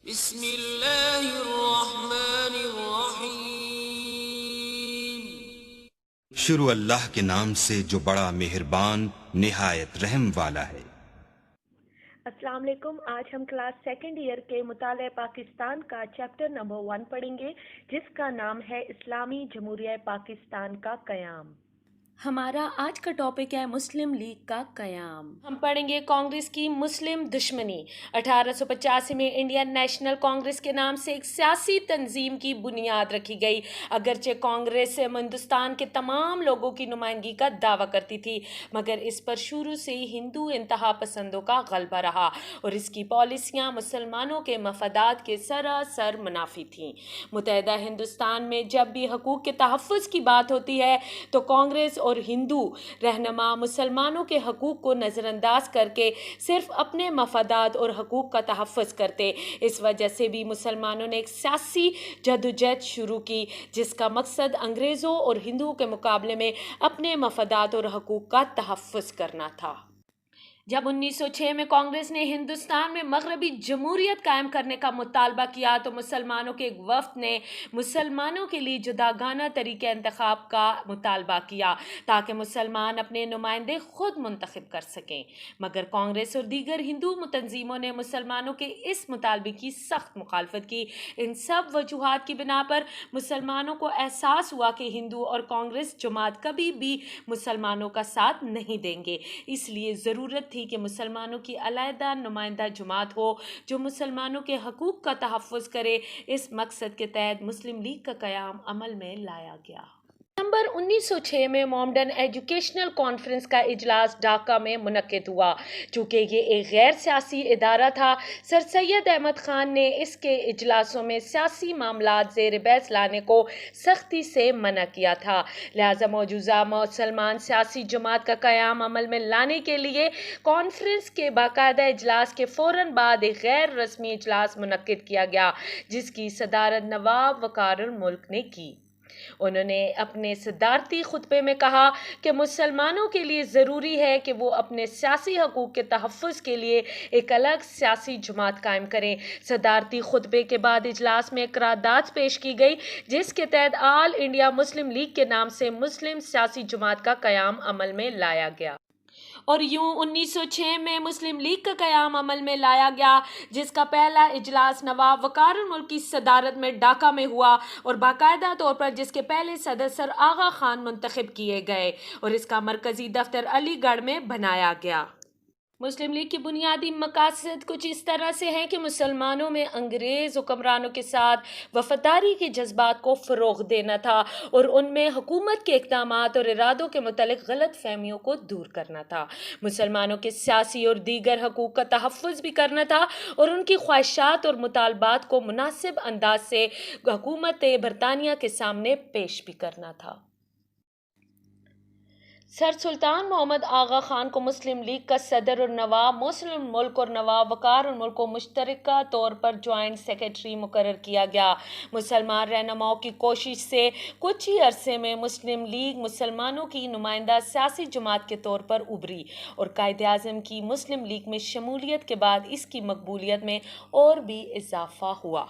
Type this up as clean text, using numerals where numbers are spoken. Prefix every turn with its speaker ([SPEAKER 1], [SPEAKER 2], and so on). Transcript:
[SPEAKER 1] بسم اللہ الرحمن الرحیم۔
[SPEAKER 2] شروع اللہ کے نام سے جو بڑا مہربان نہایت رحم والا ہے۔
[SPEAKER 3] السلام علیکم۔ آج ہم کلاس سیکنڈ ایئر کے مطالعہ پاکستان کا چیپٹر نمبر 1 پڑھیں گے، جس کا نام ہے اسلامی جمہوریہ پاکستان کا قیام۔ ہمارا آج کا ٹاپک ہے مسلم لیگ کا قیام۔ ہم پڑھیں گے کانگریس کی مسلم دشمنی۔ 1885 میں انڈین نیشنل کانگریس کے نام سے ایک سیاسی تنظیم کی بنیاد رکھی گئی۔ اگرچہ کانگریس ہندوستان کے تمام لوگوں کی نمائندگی کا دعویٰ کرتی تھی، مگر اس پر شروع سے ہی ہندو انتہا پسندوں کا غلبہ رہا اور اس کی پالیسیاں مسلمانوں کے مفادات کے سراسر منافی تھیں۔ متحدہ ہندوستان میں جب بھی حقوق کے تحفظ کی بات ہوتی ہے تو کانگریس اور ہندو رہنما مسلمانوں کے حقوق کو نظر انداز کر کے صرف اپنے مفادات اور حقوق کا تحفظ کرتے۔ اس وجہ سے بھی مسلمانوں نے ایک سیاسی جدوجہد شروع کی جس کا مقصد انگریزوں اور ہندوؤں کے مقابلے میں اپنے مفادات اور حقوق کا تحفظ کرنا تھا۔ جب 1906 میں کانگریس نے ہندوستان میں مغربی جمہوریت قائم کرنے کا مطالبہ کیا تو مسلمانوں کے ایک وفد نے مسلمانوں کے لیے جداگانہ طریقہ انتخاب کا مطالبہ کیا تاکہ مسلمان اپنے نمائندے خود منتخب کر سکیں، مگر کانگریس اور دیگر ہندو تنظیموں نے مسلمانوں کے اس مطالبے کی سخت مخالفت کی۔ ان سب وجوہات کی بنا پر مسلمانوں کو احساس ہوا کہ ہندو اور کانگریس جماعت کبھی بھی مسلمانوں کا ساتھ نہیں دیں گے، اس لیے ضرورت تھی کہ مسلمانوں کی علیحدہ نمائندہ جماعت ہو جو مسلمانوں کے حقوق کا تحفظ کرے۔ اس مقصد کے تحت مسلم لیگ کا قیام عمل میں لایا گیا۔ ستمبر 1906 میں مومڈن ایجوکیشنل کانفرنس کا اجلاس ڈھاکہ میں منعقد ہوا۔ چونکہ یہ ایک غیر سیاسی ادارہ تھا، سر سید احمد خان نے اس کے اجلاسوں میں سیاسی معاملات زیر بحث لانے کو سختی سے منع کیا تھا، لہذا موجودہ مسلمان سیاسی جماعت کا قیام عمل میں لانے کے لیے کانفرنس کے باقاعدہ اجلاس کے فوراً بعد ایک غیر رسمی اجلاس منعقد کیا گیا جس کی صدارت نواب وقار الملک نے کی۔ انہوں نے اپنے صدارتی خطبے میں کہا کہ مسلمانوں کے لیے ضروری ہے کہ وہ اپنے سیاسی حقوق کے تحفظ کے لیے ایک الگ سیاسی جماعت قائم کریں۔ صدارتی خطبے کے بعد اجلاس میں ایک قرارداد پیش کی گئی جس کے تحت آل انڈیا مسلم لیگ کے نام سے مسلم سیاسی جماعت کا قیام عمل میں لایا گیا۔ اور یوں 1906 میں مسلم لیگ کا قیام عمل میں لایا گیا جس کا پہلا اجلاس نواب وقار الملک کی صدارت میں ڈھاکہ میں ہوا اور باقاعدہ طور پر جس کے پہلے صدر سر آغا خان منتخب کیے گئے اور اس کا مرکزی دفتر علی گڑھ میں بنایا گیا۔ مسلم لیگ کی بنیادی مقاصد کچھ اس طرح سے ہیں کہ مسلمانوں میں انگریز حکمرانوں کے ساتھ وفاداری کے جذبات کو فروغ دینا تھا اور ان میں حکومت کے اقدامات اور ارادوں کے متعلق غلط فہمیوں کو دور کرنا تھا، مسلمانوں کے سیاسی اور دیگر حقوق کا تحفظ بھی کرنا تھا اور ان کی خواہشات اور مطالبات کو مناسب انداز سے حکومت برطانیہ کے سامنے پیش بھی کرنا تھا۔ سر سلطان محمد آغا خان کو مسلم لیگ کا صدر اور نواب محسن الملک اور نواب وقار الملک کو مشترکہ طور پر جوائنٹ سیکرٹری مقرر کیا گیا۔ مسلمان رہنماؤں کی کوشش سے کچھ ہی عرصے میں مسلم لیگ مسلمانوں کی نمائندہ سیاسی جماعت کے طور پر ابھری اور قائد اعظم کی مسلم لیگ میں شمولیت کے بعد اس کی مقبولیت میں اور بھی اضافہ ہوا۔